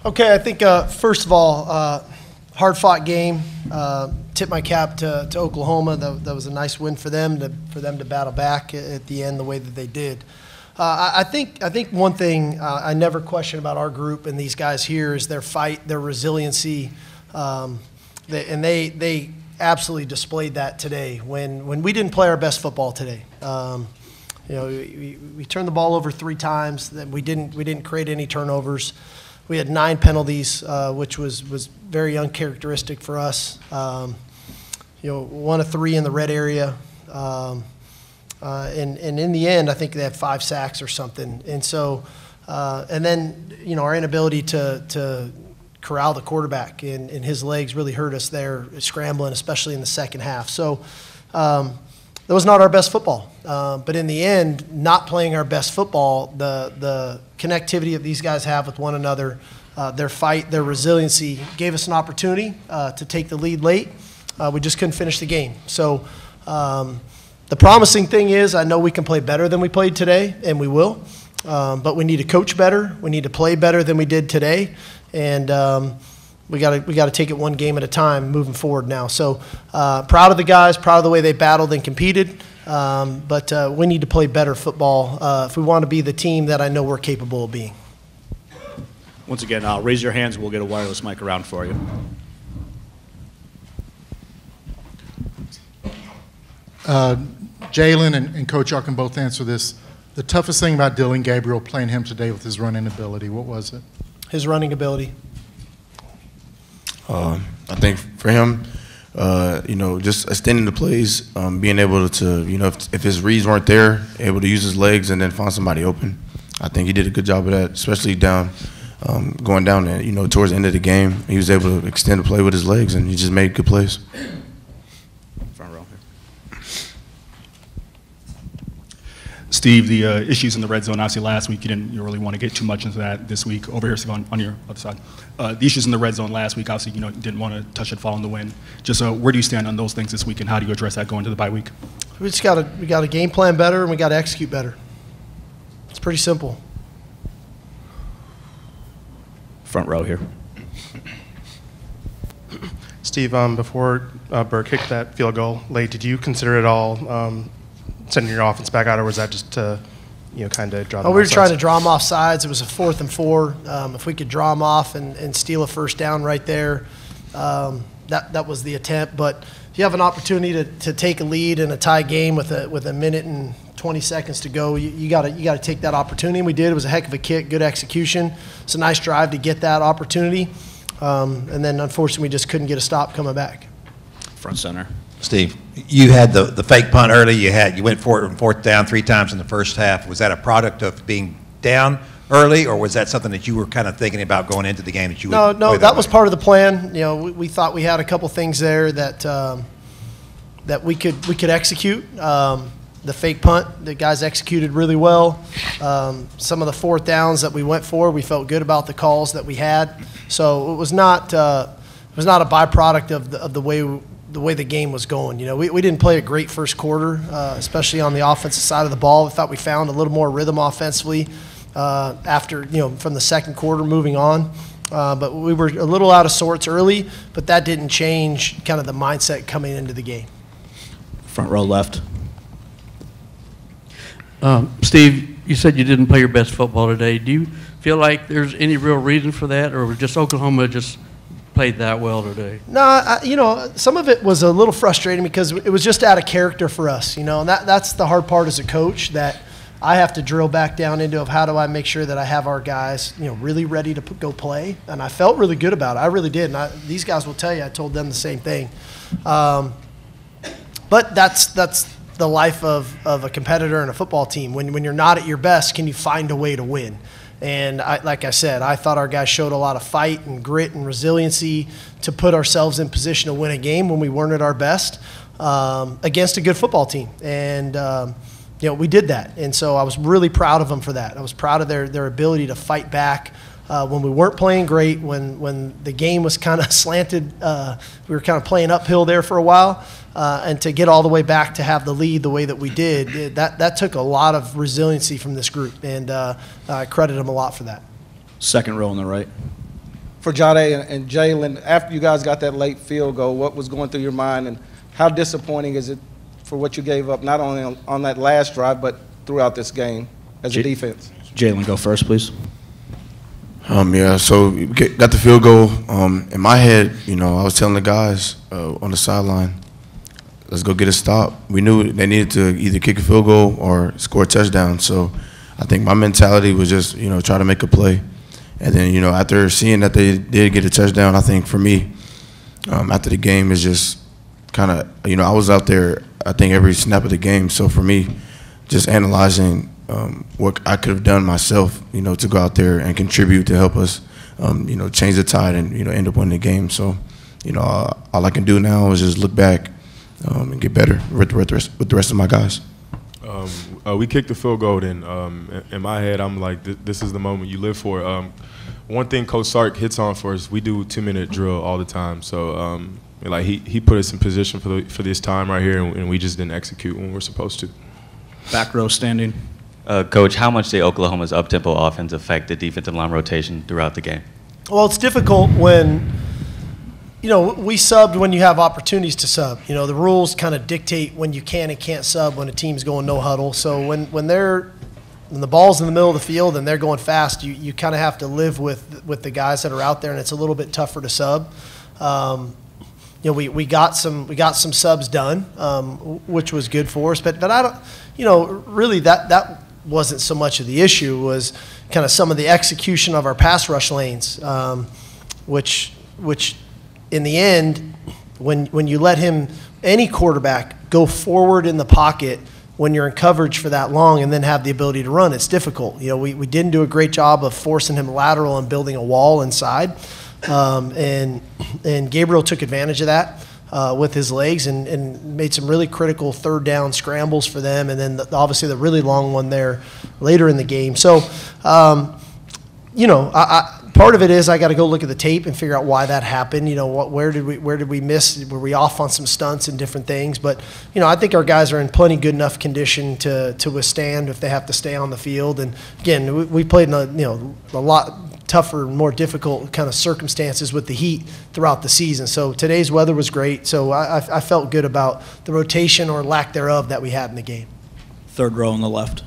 Okay, I think first of all, hard-fought game. Tip my cap to Oklahoma. That was a nice win for them to battle back at the end the way that they did. I think one thing I never question about our group and these guys here is their fight, their resiliency, and they absolutely displayed that today when we didn't play our best football today. We turned the ball over 3 times. We didn't create any turnovers. We had 9 penalties, which was very uncharacteristic for us. 1 of 3 in the red area. And in the end, I think they had 5 sacks or something. And so, and then, our inability to corral the quarterback and his legs really hurt us there, scrambling, especially in the second half. So that was not our best football. But in the end, not playing our best football, the connectivity that these guys have with one another, their fight, their resiliency gave us an opportunity to take the lead late. We just couldn't finish the game. So the promising thing is I know we can play better than we played today, and we will. But we need to coach better. We need to play better than we did today. And we got to take it one game at a time moving forward now. So proud of the guys, proud of the way they battled and competed. But we need to play better football if we want to be the team that I know we're capable of being. Once again, raise your hands. We'll get a wireless mic around for you. Jalen and Coach, y'all can both answer this. The toughest thing about Dylan Gabriel playing him today with his running ability, what was it? His running ability. I think for him, just extending the plays, being able to, if his reads weren't there, able to use his legs and then find somebody open. I think he did a good job of that, especially going down there, towards the end of the game. He was able to extend the play with his legs, and he just made good plays. Front row here. Steve, the issues in the red zone, obviously last week you didn't really want to get too much into that this week. Over here, Steve, on your other side. The issues in the red zone last week, obviously, you didn't want to touch it following the win. Just where do you stand on those things this week, and how do you address that going into the bye week? We got to game plan better, and we got to execute better. It's pretty simple. Front row here. Steve, before Burr kicked that field goal late, did you consider at all sending your offense back out, or was that just to, kind of draw them off? We were trying to draw them off sides. It was a 4th and 4. If we could draw them off and steal a first down right there, that was the attempt. But if you have an opportunity to take a lead in a tie game with a minute and 20 seconds to go, you got to take that opportunity. And we did. It was a heck of a kick, good execution. It's a nice drive to get that opportunity. And then, unfortunately, we just couldn't get a stop coming back. Front center. Steve, you had the fake punt early. You went for it on 4th down 3 times in the first half. Was that a product of being down early, or was that something that you were kind of thinking about going into the game that you would No, that was part of the plan. We thought we had a couple things there that we could execute. The fake punt, the guys executed really well. Some of the 4th downs that we went for, we felt good about the calls that we had. So it was not a byproduct of the way the game was going. We didn't play a great first quarter, especially on the offensive side of the ball. We thought we found a little more rhythm offensively after, from the second quarter moving on. But we were a little out of sorts early, but that didn't change kind of the mindset coming into the game. Front row left. Steve, you said you didn't play your best football today. Do you feel like there's any real reason for that, or just Oklahoma just played that well today? No, some of it was a little frustrating because it was just out of character for us, and that's the hard part as a coach, that I have to drill back down into of how do I make sure that I have our guys, really ready to go play. And I felt really good about it. I really did. And these guys will tell you, I told them the same thing. But that's the life of a competitor and a football team. When you're not at your best, can you find a way to win? And like I said, I thought our guys showed a lot of fight and grit and resiliency to put ourselves in position to win a game when we weren't at our best against a good football team. And we did that. And so I was really proud of them for that. I was proud of their ability to fight back when we weren't playing great, when the game was kind of slanted. We were kind of playing uphill there for a while. And to get all the way back to have the lead the way that we did, that took a lot of resiliency from this group, and I credit them a lot for that. Second row on the right. for Jade and Jalen, after you guys got that late field goal, what was going through your mind, and how disappointing is it for what you gave up, not only on that last drive, but throughout this game as a defense? Jalen, go first, please. Yeah, so we got the field goal. In my head, I was telling the guys on the sideline, let's go get a stop. We knew they needed to either kick a field goal or score a touchdown. So I think my mentality was just, try to make a play. And then, after seeing that they did get a touchdown, I think for me, after the game is just kind of, I was out there, I think, every snap of the game. So for me, just analyzing what I could have done myself, to go out there and contribute to help us, change the tide and, end up winning the game. So, all I can do now is just look back and get better with the rest of my guys. We kicked the field goal, and in my head, I'm like, this is the moment you live for. One thing Coach Sark hits on for us, we do 2-minute drill all the time. So, he put us in position for this time right here, and we just didn't execute when we're supposed to. Back row standing. Coach, how much did Oklahoma's up-tempo offense affect the defensive line rotation throughout the game? Well, it's difficult when, we subbed when you have opportunities to sub. The rules kind of dictate when you can and can't sub when a team's going no huddle. So when the ball's in the middle of the field and they're going fast, you kind of have to live with the guys that are out there, and it's a little bit tougher to sub. We got some subs done, which was good for us. But I don't, really that wasn't so much of the issue. Was kind of some of the execution of our pass rush lanes, which in the end, when you let any quarterback go forward in the pocket when you're in coverage for that long and then have the ability to run, it's difficult. We didn't do a great job of forcing him lateral and building a wall inside. And Gabriel took advantage of that with his legs and made some really critical third down scrambles for them, and then obviously the really long one there later in the game. So, part of it is I got to go look at the tape and figure out why that happened. Where did we miss? Were we off on some stunts and different things? But I think our guys are in plenty good enough condition to withstand if they have to stay on the field. And again, we played in a lot tougher, more difficult kind of circumstances with the heat throughout the season. So today's weather was great. So I felt good about the rotation or lack thereof that we had in the game. Third row on the left.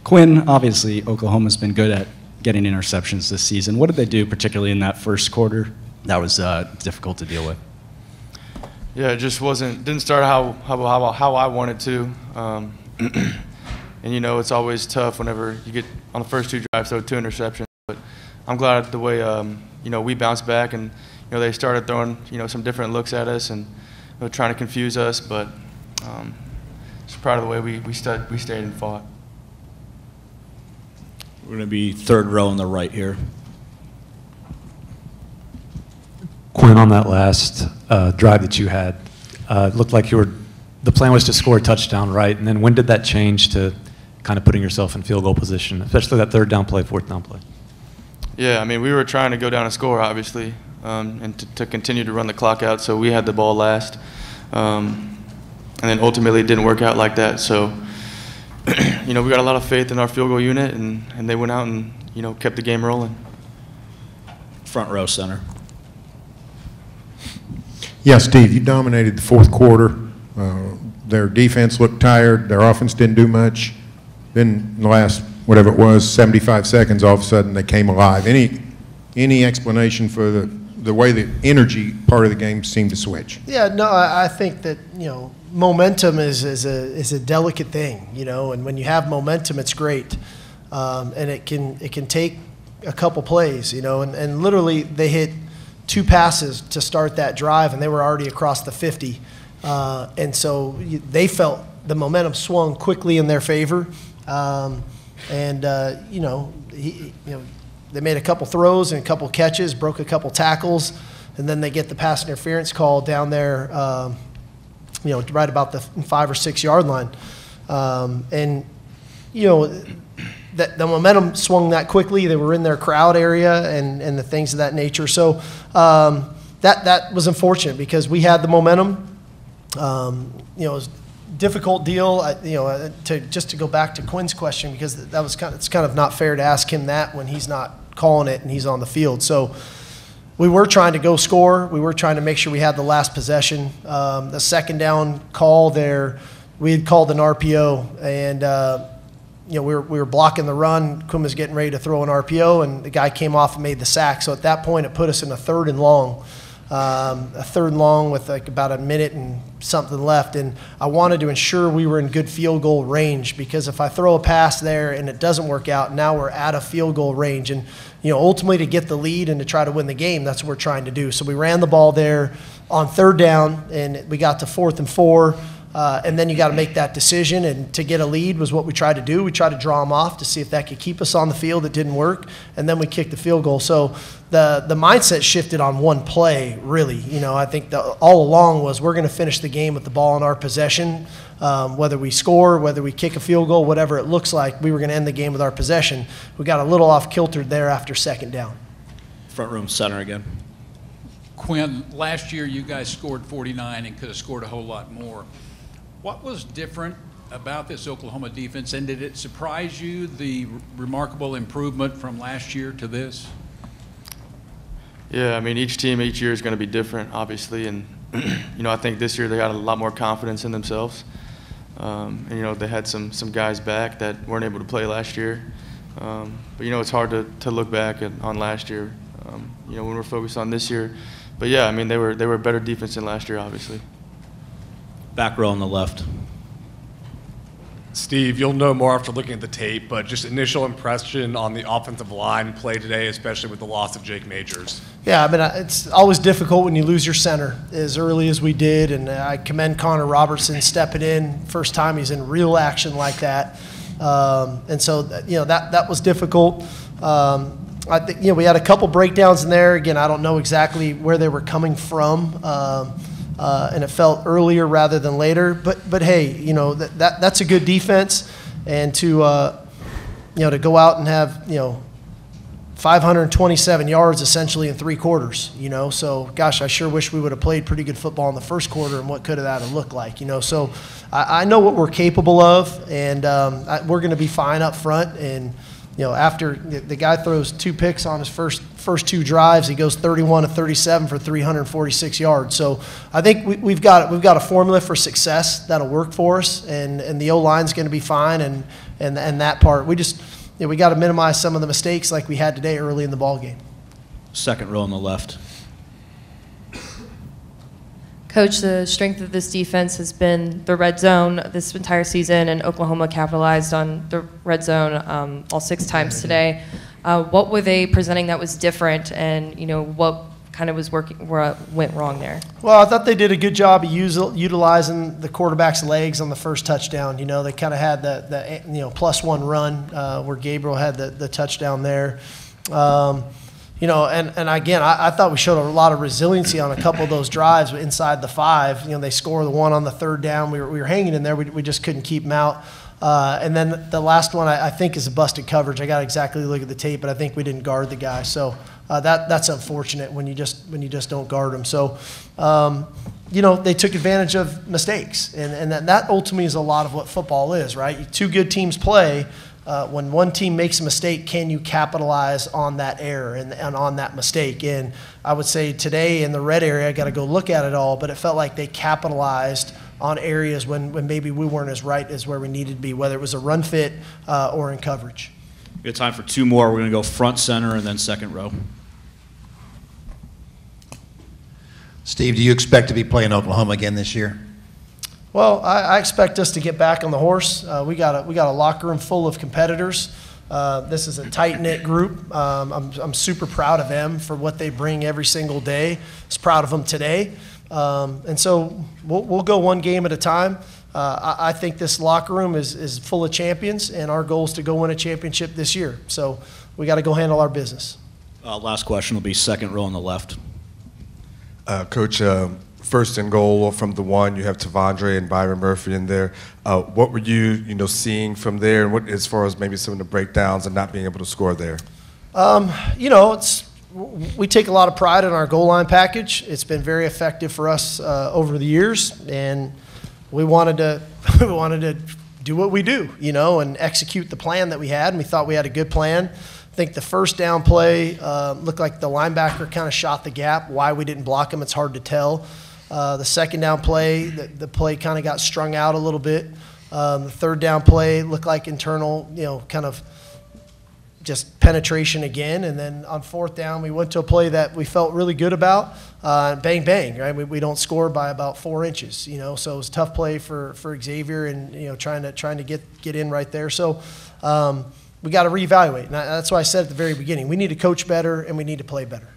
Quinn, obviously Oklahoma's been good at getting interceptions this season. What did they do, particularly in that first quarter, that was difficult to deal with? Yeah, it just didn't start how I wanted to. And it's always tough whenever you get on the first two drives, so 2 interceptions. But I'm glad the way we bounced back, and they started throwing some different looks at us and trying to confuse us. But just proud of the way we stayed and fought. We're going to be third row on the right here. Quinn, on that last drive that you had, it looked like the plan was to score a touchdown, right? And then when did that change to kind of putting yourself in field goal position, especially that third down play, fourth down play? Yeah, we were trying to go down and score, obviously, and to continue to run the clock out, so we had the ball last. And then ultimately it didn't work out like that. So, we got a lot of faith in our field goal unit, and they went out and, kept the game rolling. Front row center. Yeah, Steve, you dominated the fourth quarter. Their defense looked tired. Their offense didn't do much. Then in the last, whatever it was, 75 seconds, all of a sudden they came alive. Any explanation for the way the energy part of the game seemed to switch? Yeah, no, I think that, momentum is a delicate thing, and when you have momentum, it's great. And it can take a couple plays, and literally they hit 2 passes to start that drive, and they were already across the 50. And so they felt the momentum swung quickly in their favor. They made a couple throws and a couple catches, broke a couple tackles, and then they get the pass interference call down there, right about the 5 or 6 yard line. That the momentum swung that quickly. They were in their crowd area and the things of that nature. So that was unfortunate because we had the momentum. It was a difficult deal. To go back to Quinn's question, because it's kind of not fair to ask him that when he's not calling it and he's on the field. So, we were trying to go score. We were trying to make sure we had the last possession. The second down call there, we had called an RPO, and we were blocking the run. Quinn was getting ready to throw an RPO, and the guy came off and made the sack. So at that point, it put us in a 3rd and long. A 3rd and long with like about a minute and something left, and I wanted to ensure we were in good field goal range, because if I throw a pass there and it doesn't work out, now we're out of field goal range, and ultimately to get the lead and to try to win the game, that's what we're trying to do. So we ran the ball there on 3rd down, and we got to 4th and 4. And then you got to make that decision, and to get a lead was what we tried to do. We tried to draw them off to see if that could keep us on the field. It didn't work, and then we kicked the field goal. So the mindset shifted on one play, really. I think all along was we're going to finish the game with the ball in our possession. Whether we score, whether we kick a field goal, whatever it looks like, we were going to end the game with our possession. We got a little off kiltered there after 2nd down. Front room center again. Quinn, last year you guys scored 49 and could have scored a whole lot more. What was different about this Oklahoma defense, and did it surprise you, the remarkable improvement from last year to this? Yeah, I mean, each team each year is going to be different, obviously, and I think this year they got a lot more confidence in themselves. And they had some guys back that weren't able to play last year. But it's hard to look back on last year. When we're focused on this year. But yeah, I mean, they were a better defense than last year, obviously. Back row on the left. Steve, you'll know more after looking at the tape, but just initial impression on the offensive line play today, especially with the loss of Jake Majors. Yeah, I mean, it's always difficult when you lose your center as early as we did, and I commend Connor Robertson stepping in. First time he's in real action like that. And so, that was difficult. I think, we had a couple breakdowns in there. Again, I don't know exactly where they were coming from. And it felt earlier rather than later. But hey, that's a good defense, and to go out and have 527 yards essentially in 3 quarters. So gosh, I sure wish we would have played pretty good football in the first quarter, and what could that have looked like. So I know what we're capable of, and we're going to be fine up front. And after the guy throws 2 picks on his first 2 drives, he goes 31 of 37 for 346 yards. So I think we've got a formula for success that'll work for us, and the O-line's going to be fine, and that part we just we got to minimize some of the mistakes like we had today early in the ball game. Second row on the left. Coach, the strength of this defense has been the red zone this entire season, and Oklahoma capitalized on the red zone all 6 times today. What were they presenting that was different, and what kind of went wrong there? Well, I thought they did a good job of utilizing the quarterback's legs on the first touchdown. They kind of had the +1 run where Gabriel had the touchdown there. And again, I thought we showed a lot of resiliency on a couple of those drives inside the 5. They score the one on the 3rd down. We were hanging in there. We just couldn't keep them out. And then the last one I think is a busted coverage. I got to exactly look at the tape, but I think we didn't guard the guy. So that's unfortunate when you just don't guard them. So they took advantage of mistakes, and that ultimately is a lot of what football is, right? 2 good teams play. When one team makes a mistake, can you capitalize on that error and on that mistake? And I would say today in the red area, I got to go look at it all, but it felt like they capitalized on areas when maybe we weren't as right as where we needed to be, whether it was a run fit or in coverage. We have time for 2 more. We're going to go front, center, and then second row. Steve, do you expect to be playing Oklahoma again this year? Well, I expect us to get back on the horse. We got a locker room full of competitors. This is a tight-knit group. I'm super proud of them for what they bring every single day. I was proud of them today. And so we'll go one game at a time. I think this locker room is full of champions, and our goal is to go win a championship this year. So we got to go handle our business. Last question will be second row on the left. Coach, first and goal from the 1, you have Tavondre and Byron Murphy in there. What were you seeing from there, and what as far as maybe some of the breakdowns and not being able to score there? We take a lot of pride in our goal line package. It's been very effective for us over the years, and we wanted to do what we do, and execute the plan that we had, and we thought we had a good plan. I think the first down play looked like the linebacker kind of shot the gap. Why we didn't block him, it's hard to tell. The second down play, the play kind of got strung out a little bit. The third down play looked like internal, kind of just penetration again. And then on fourth down, we went to a play that we felt really good about. Bang, bang, right? We don't score by about 4 inches, so it was a tough play for Xavier and, trying to get in right there. So we got to reevaluate. And that's why I said at the very beginning, we need to coach better and we need to play better.